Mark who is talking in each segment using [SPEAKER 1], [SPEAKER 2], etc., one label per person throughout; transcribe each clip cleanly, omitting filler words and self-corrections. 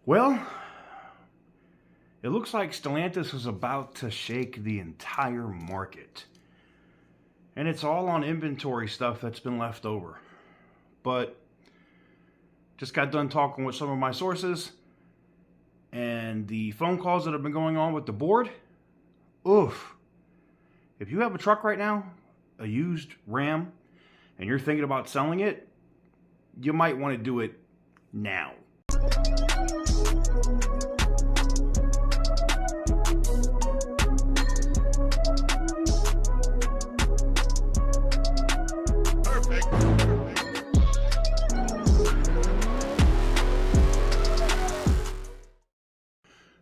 [SPEAKER 1] Well, it looks like Stellantis is about to shake the entire market. And it's all on inventory stuff that's been left over. But just got done talking with some of my sources, and the phone calls that have been going on with the board, oof. If you have a truck right now, a used Ram, and you're thinking about selling it, you might want to do it now.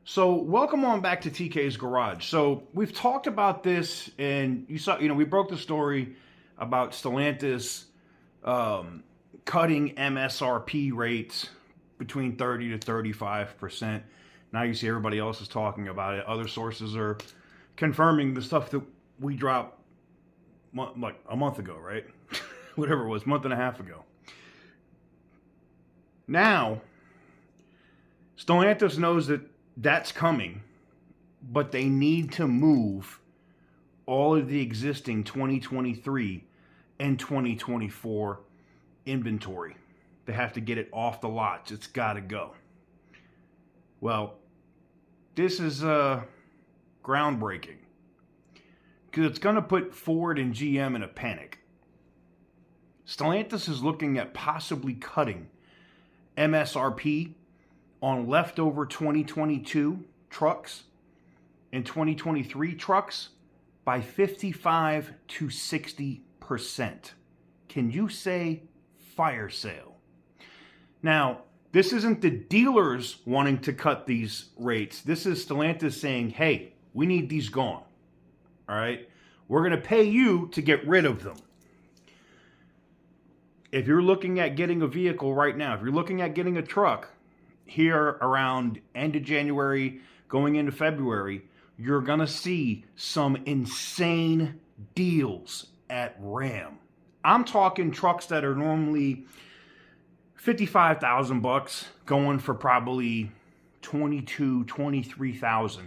[SPEAKER 1] So welcome on back to TK's Garage. So we've talked about this, and you saw, we broke the story about Stellantis cutting MSRP rates between 30 to 35%. Now you see everybody else is talking about it. Other sources are confirming the stuff that we dropped like a month ago, right? Whatever it was, month and a half ago. Now, Stellantis knows that that's coming, but they need to move all of the existing 2023 and 2024 inventory. They have to get it off the lots. It's got to go. Well, this is groundbreaking because it's going to put Ford and GM in a panic. Stellantis is looking at possibly cutting MSRP on leftover 2022 trucks and 2023 trucks by 55 to 60%. Can you say fire sale? Now, this isn't the dealers wanting to cut these rates. This is Stellantis saying, hey, we need these gone. All right? We're going to pay you to get rid of them. If you're looking at getting a vehicle right now, if you're looking at getting a truck, here around end of January, going into February, you're going to see some insane deals at Ram. I'm talking trucks that are normally $55,000 going for probably $22,000, $23,000.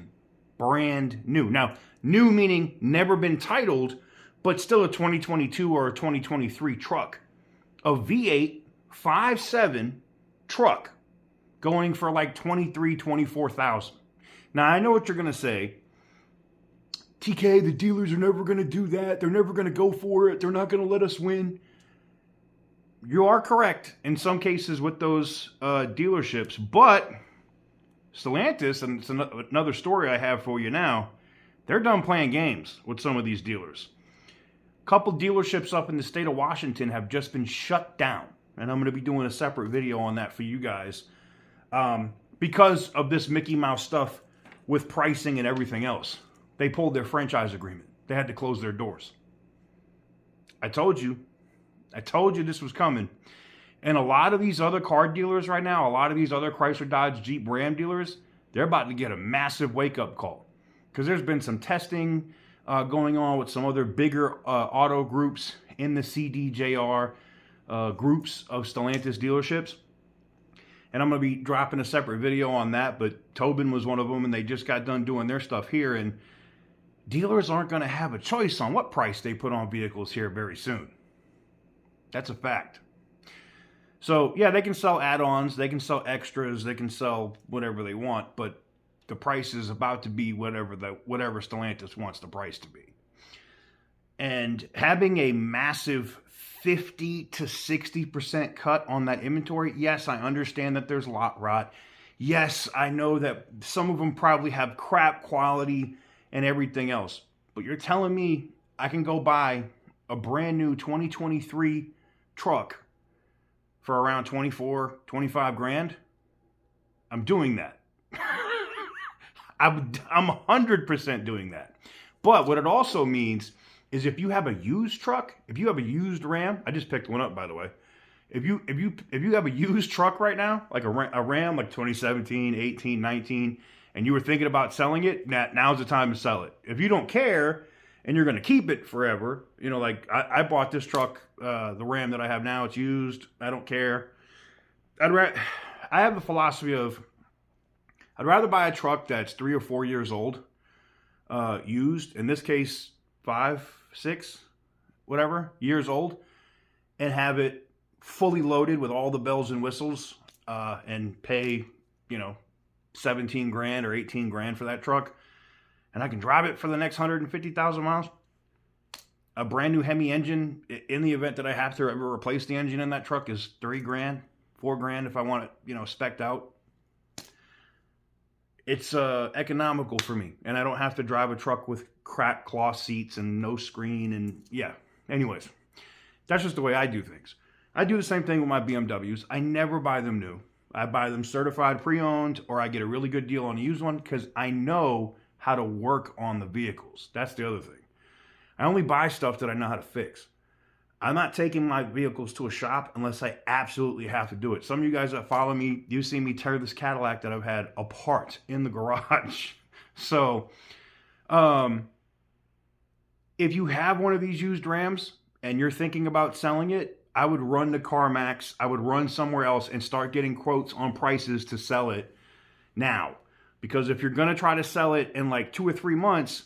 [SPEAKER 1] Brand new. Now, new meaning never been titled, but still a 2022 or a 2023 truck. A V8 5.7 truck going for like $23,000, $24,000. Now, I know what you're going to say. TK, the dealers are never going to do that. They're never going to go for it. They're not going to let us win. You are correct in some cases with those dealerships, but Stellantis, and it's another story I have for you now, they're done playing games with some of these dealers. A couple dealerships up in the state of Washington have just been shut down, and I'm going to be doing a separate video on that for you guys. Because of this Mickey Mouse stuff with pricing and everything else. They pulled their franchise agreement. They had to close their doors. I told you this was coming. And a lot of these other car dealers right now, a lot of these other Chrysler, Dodge, Jeep, Ram dealers, they're about to get a massive wake-up call. Because there's been some testing going on with some other bigger auto groups in the CDJR groups of Stellantis dealerships. And I'm going to be dropping a separate video on that, but Tobin was one of them, and they just got done doing their stuff here, and dealers aren't going to have a choice on what price they put on vehicles here very soon. That's a fact. So, yeah, they can sell add-ons, they can sell extras, they can sell whatever they want, but the price is about to be whatever Stellantis wants the price to be. And having a massive 50 to 60% cut on that inventory. Yes, I understand that there's lot rot. Yes, I know that some of them probably have crap quality and everything else. But you're telling me I can go buy a brand new 2023 truck for around 24, 25 grand? I'm doing that. I'm 100% doing that. But what it also means is if you have a used truck, if you have a used Ram, I just picked one up, by the way. If you have a used truck right now, like a Ram, like 2017, 18, 19, and you were thinking about selling it, now's the time to sell it. If you don't care and you're going to keep it forever, like I bought this truck, the Ram that I have now, it's used. I don't care. I have the philosophy of I'd rather buy a truck that's 3 or 4 years old, used, in this case, 5, 6, whatever, years old, and have it fully loaded with all the bells and whistles, and pay, 17 grand or 18 grand for that truck, and I can drive it for the next 150,000 miles. A brand new Hemi engine, in the event that I have to ever replace the engine in that truck, is 3 grand, 4 grand if I want it, spec'd out. It's economical for me, and I don't have to drive a truck with cracked cloth seats and no screen, and yeah. Anyways, that's just the way I do things. I do the same thing with my BMWs. I never buy them new. I buy them certified pre-owned, or I get a really good deal on a used one because I know how to work on the vehicles. That's the other thing. I only buy stuff that I know how to fix. I'm not taking my vehicles to a shop unless I absolutely have to do it. Some of you guys that follow me, you see me tear this Cadillac that I've had apart in the garage. So, if you have one of these used Rams and you're thinking about selling it, I would run to CarMax. I would run somewhere else and start getting quotes on prices to sell it now. Because if you're going to try to sell it in like 2 or 3 months,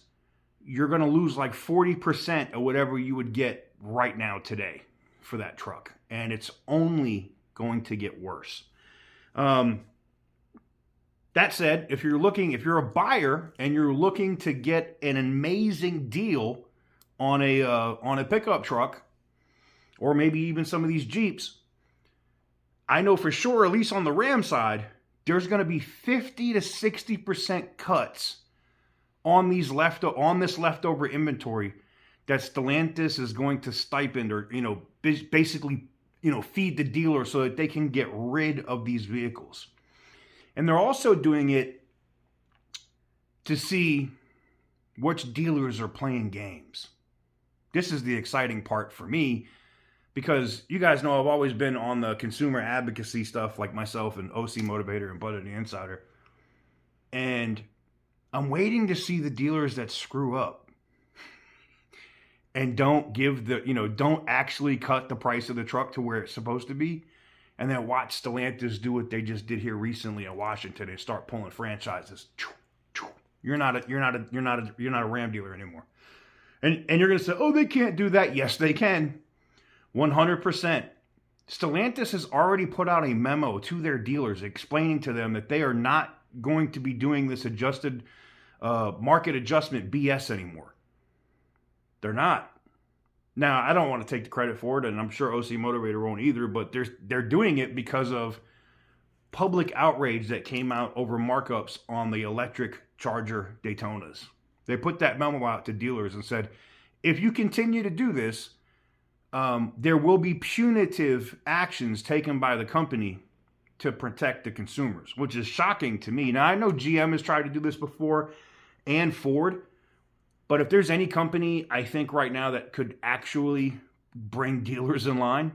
[SPEAKER 1] you're going to lose like 40% of whatever you would get right now today for that truck. And it's only going to get worse. That said, if you're a buyer and you're looking to get an amazing deal on a pickup truck, or maybe even some of these Jeeps, I know for sure, at least on the Ram side, there's going to be 50 to 60% cuts on this leftover inventory that Stellantis is going to stipend, or basically feed the dealer so that they can get rid of these vehicles. And they're also doing it to see which dealers are playing games. This is the exciting part for me, because you guys know I've always been on the consumer advocacy stuff, like myself and OC Motivator and Bud the Insider. And I'm waiting to see the dealers that screw up and don't give don't actually cut the price of the truck to where it's supposed to be, and then watch Stellantis do what they just did here recently in Washington and start pulling franchises. You're not a Ram dealer anymore. And you're going to say, oh, they can't do that. Yes, they can. 100%. Stellantis has already put out a memo to their dealers explaining to them that they are not going to be doing this adjusted market adjustment BS anymore. They're not. Now, I don't want to take the credit for it, and I'm sure OC Motivator won't either, but they're doing it because of public outrage that came out over markups on the electric Charger Daytonas. They put that memo out to dealers and said, if you continue to do this, there will be punitive actions taken by the company to protect the consumers, which is shocking to me. Now, I know GM has tried to do this before, and Ford, but if there's any company I think right now that could actually bring dealers in line,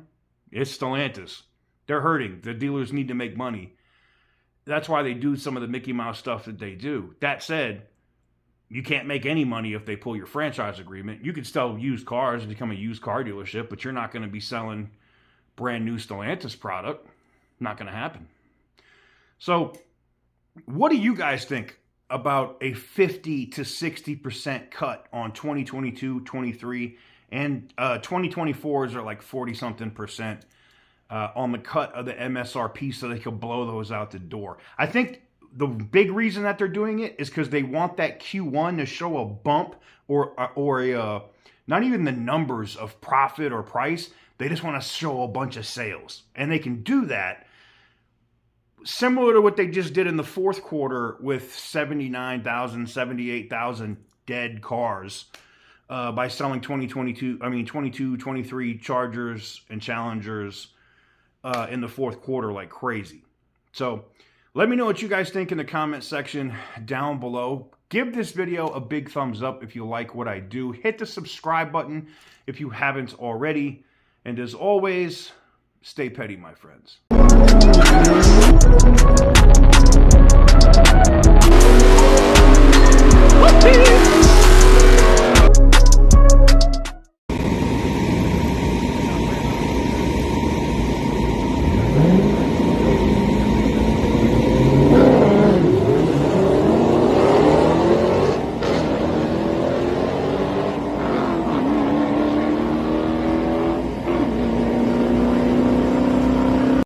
[SPEAKER 1] it's Stellantis. They're hurting. The dealers need to make money. That's why they do some of the Mickey Mouse stuff that they do. That said, you can't make any money if they pull your franchise agreement. You could sell used cars and become a used car dealership, but you're not going to be selling brand new Stellantis product. Not going to happen. So what do you guys think about a 50 to 60% cut on 2022, 23, and 2024s are like 40-something percent on the cut of the MSRP so they could blow those out the door? I think the big reason that they're doing it is because they want that Q1 to show a bump or not even the numbers of profit or price. They just want to show a bunch of sales. And they can do that similar to what they just did in the fourth quarter with 79,000, 78,000 dead cars by selling 22, 23 Chargers and Challengers in the fourth quarter like crazy. So let me know what you guys think in the comment section down below. Give this video a big thumbs up if you like what I do. Hit the subscribe button if you haven't already. And as always, stay petty, my friends.